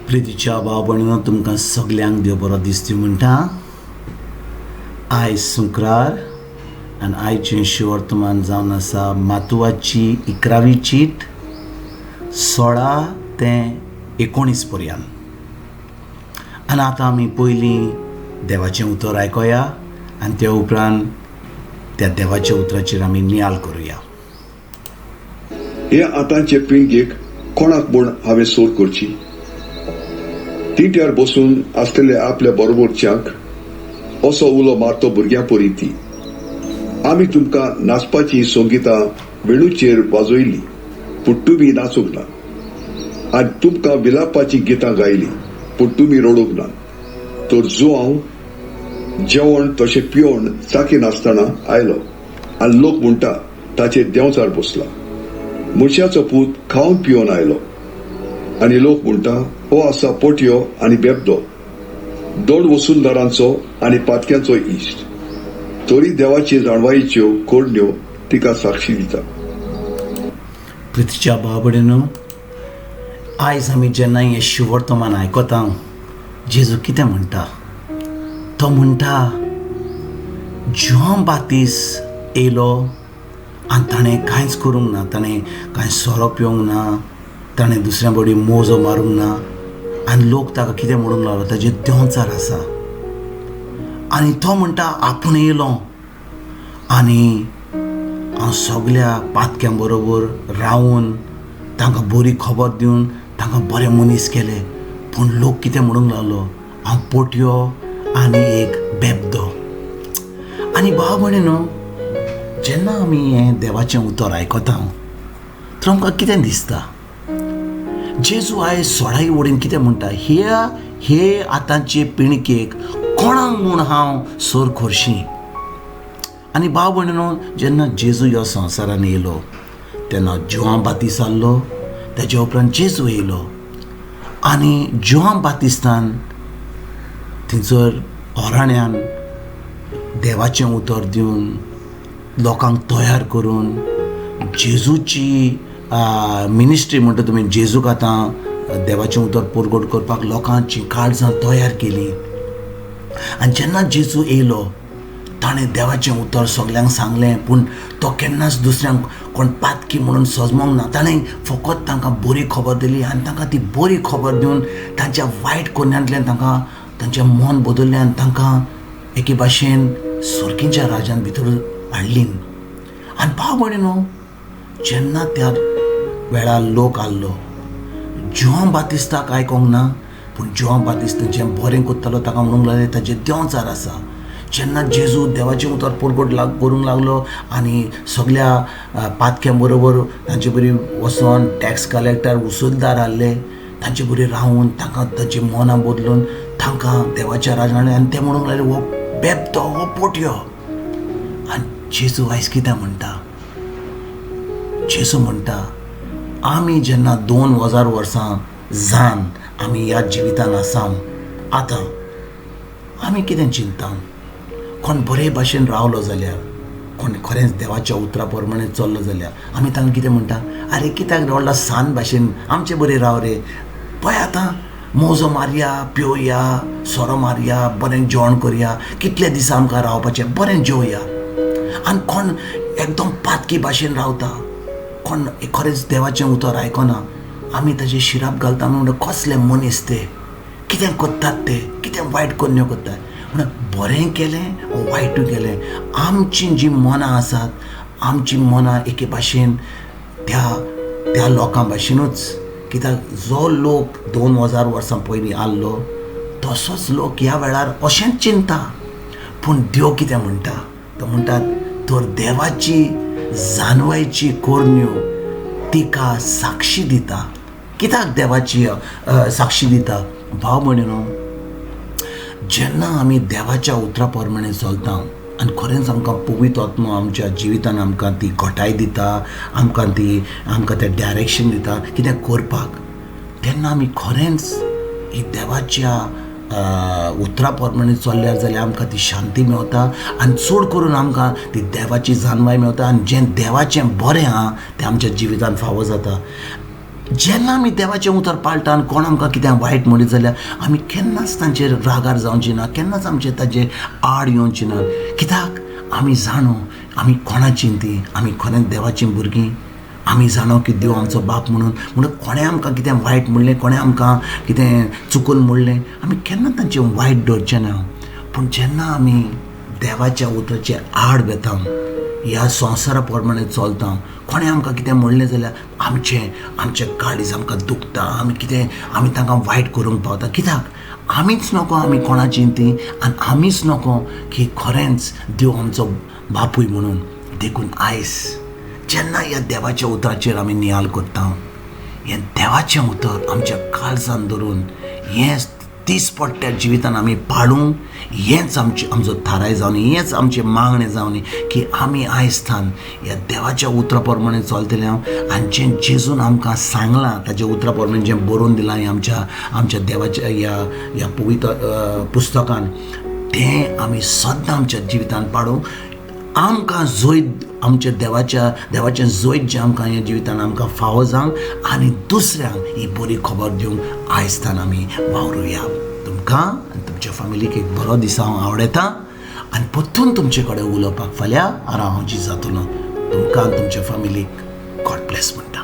प्रितीच्या भाव भयणीनो, तुमकां सगल्यांक देव बरो दीस दिवं म्हणटा. आयज शुक्रार आनी आयचें शिवर्तमान जावन आसा मातुवाची 11वी चीट 16 ते 19 पर्यंत. आनी आतां आमी पयलीं देवाचें उतर आयकोया आनी त्या उपरांत त्या देवाच्या उतराचेर आमी नियाळ करुया. हे आतांचे पिळगेक कोणाक म्हूण हांवें सोर करची? तिट्यार बसून आसलेल्या आपल्या बरोबरच्यांक असो उलो मारतो भुरग्यां परी ती. आमी तुमकां नाचपाची संगितां वेणूचेर वाजयली, पूण तुमी नाचूंक ना. आनी तुमकां विलापाची गितां गायली, पूण तुमी रडूंक ना. तर जो हांव जेवण तशें पिवण चाकी नासतना आयलो आनी लोक म्हणटा ताचेर देंवचार बसला. मनशाचो पूत खावन पिवन आयलो आनी लोक म्हणटा हो आसा पोटयो आनी बेबदो, दोन वसुंधरांचो आनी पातक्यांचो इश्ट. तरी देवाची जाणवायेच्यो कोडण्यो तिका साक्षी दिता. प्रितीच्या भाव भयणीनो, आयज आमी जेन्ना हें शिवर्तमान आयकता, जेजू कितें म्हणटा? तो म्हणटा जॉन बाप्तिस्ट येयलो आनी ताणें कांयच करूंक ना, ताणें कांय सोरो पिवंक ना, ताणें दुसऱ्या बडी मोजो मारूंक ना. आनी लोक ताका कितें म्हणूंक लागलो? ताजेर देंवचार आसा. आनी तो म्हणटा आपूण येयलो आनी हांव सगल्या पातक्यां बरोबर रावून तांकां बरी खबर दिवन तांकां बरे मनीस केले. पूण लोक कितें म्हणूंक लागलो? हांव पोटयो आनी एक बेबदो. आनी भाव भयणीनो, जेन्ना आमी हें देवाचें उतर आयकता तर आमकां कितें दिसता? जेजू आयज सोडाई वडीन कितें म्हणटा? हे आतांचे पिणकेक कोणाक म्हूण हांव सोर खोरशीं? आनी भाव भयणीनो, जेन्ना जेजू ह्या संवसारान येयलो तेन्ना जॉन बाप्तिस्ट आहलो, तेज्या उपरांत जेजू येयलो. आनी जॉन बाप्तिस्तान थंयसर ओराण्यान देवाचें उतर दिवन लोकांक तयार करून जेजूची मिनिस्ट्री म्हणटा तुमी, जेजूक आतां देवाचें उतर परगट करपाक लोकांची काळजां तयार केली. आनी जेन्ना जेजू येयलो ताणें देवाचें उतर सगल्यांक सांगलें, पूण तो केन्नाच दुसऱ्यांक कोण पातकी म्हणून सजमोंक ना. ताणें फकत तांकां बरी खबर दिली आनी तांकां ती बरी खबर दिवन तांच्या वायट कोन्यांतल्यान तांकां तांचें मन बदल्लें आनी तांकां एके भाशेन सुर्गींच्या राज्यान भितर हाडलीं. आनी भाव भयणीनो, जेन्ना त्या वेळार लोक आसलो, जॉन बाप्तिस्ताक आयकोंक ना, पूण जॉन बाप्तिस्ट जें बरें करतालो ताका म्हणूंक लागलें ताजेर देंवचार आसा. जेन्ना जेजू देवाचें उतर परगट करूंक लागलो आनी सगल्या पातक्यां बरोबर तांचे बरी वचोन टॅक्स कलेक्टर वसुलदार आहले तांचे बरी रावून तांकां तांची मनां बदलून तांकां देवाच्या राज्यान हाडलें. आनी ते म्हणूंक लागले हो बेबदो, हो पोटयो. आनी जेजू आयज कितें म्हणटा? जेजू म्हणटा आमी जेन्ना 2000 वर्सां जावन आमी ह्या जिवितान आसा, आतां आमी कितें चिंता? कोण बरे भाशेन रावलो जाल्यार, कोण खरेंच देवाच्या उतरा प्रमाणे चल्लो जाल्यार आमी तांकां कितें म्हणटा? आरे कित्याक व्हडलो सान भाशेन आमचे बरे राव रे. पळय आतां मोजो मारया, पिवया, सोरो मारया, बरें जेवण करया, कितले दीस आमकां रावपाचें, बरें जेवया. आनी कोण एकदम पातकी भाशेन रावता, कोण खरेंच देवाचें उतर आयकना, आमी ताजे शिराप घालता म्हणून कसले मनीस ते, कितें करतात ते, कितें वायट कोन्यो करतात. म्हणून बरें केलें वायटूय केलें, आमची जीं मनां आसात, आमची मनां एके भाशेन त्या लोकां भाशेनूच. कित्याक जो लोक 2000 वर्सां पयलीं आसलो तसोच लोक ह्या वेळार अशेंच चिंता. पूण देव कितें म्हणटा? तो म्हणटा तर देवाची जाणवायेची कोरण्यो तिका साक्षी दिता. कित्याक देवाची साक्षी दिता? भाव भयणीनो, जेन्ना आमी देवाच्या उतरा प्रमाणे चलता आनी खरेंच आमकां पवित्र आत्मा आमच्या जिवितान आमकां ती घटाय दिता, आमकां तें डायरेक्शन दिता कितें करपाक, तेन्ना आमी खरेंच ही देवाच्या उतरा प्रमाणे चल्ल्यार जाल्यार आमकां ती शांती मेवता आनी चड करून आमकां ती देवाची जाणवाय मेवता. आनी जें देवाचें बरें आहा तें आमच्या जिवितान फावो जाता. जेन्ना आमी देवाचें उतर पाळटा आनी कोण आमकां कितें वायट म्हणीत जाल्यार आमी केन्नाच तांचेर रागार जावची ना, केन्नाच आमचे ताचे आड येवची ना. कित्याक आमी जाणो आमी कोणाचीं तीं, आमी खरेंच देवाचीं भुरगीं. आमी जाणो की देव आमचो बाप म्हणून कोणें आमकां कितें वायट म्हणलें, कोणें आमकां कितें चुकून म्हणलें, आमी केन्ना तांचें वायट धरचें ना. पूण जेन्ना आमी देवाच्या उतराचे आड वेता, ह्या संवसारा प्रमाणे चलता, कोणें आमकां कितें म्हणलें जाल्यार आमचें काळीज आमकां दुखता, आमी तांकां वायट करूंक पावता. कित्याक आमीच नको आमी कोणाचीं तीं, आनी आमीच नको की खरेंच देव आमचो बापूय म्हणून. देखून आयज जेन्ना ह्या देवाच्या उतराचेर आमी नियाल करता, हें देवाचें उतर आमच्या काळजान धरून हें दिसपट्ट्या जिवितान आमी पाळूंक, हेंच आमचो थाराय जावन, हेंच आमचें मागणें जावन की आमी आयज थान ह्या देवाच्या उतरा प्रमाणे चलतले. आनी जें जेजून आमकां सांगलां ताच्या उतरा प्रमाणे जें बरोवन दिलां आमच्या देवाच्या ह्या पवित्र पुस्तकान, तें आमी सद्दां आमच्या जिवितान पाळूंक. आमकां जोयत आमच्या देवाचें जोयत जें आमकां ह्या जिवितान आमकां फावो जावंक आनी दुसऱ्यांक ही बरी खबर दिवंक आयज थान आमी वावरुया. तुमकां आनी तुमच्या फॅमिलीक एक बरो दीस हांव आवडयतां आनी परतून तुमचे कडेन उलोवपाक फाल्यां हांव जी जातलो. तुमकां आनी तुमच्या फॅमिलीक गॉड ब्लेस म्हणटा.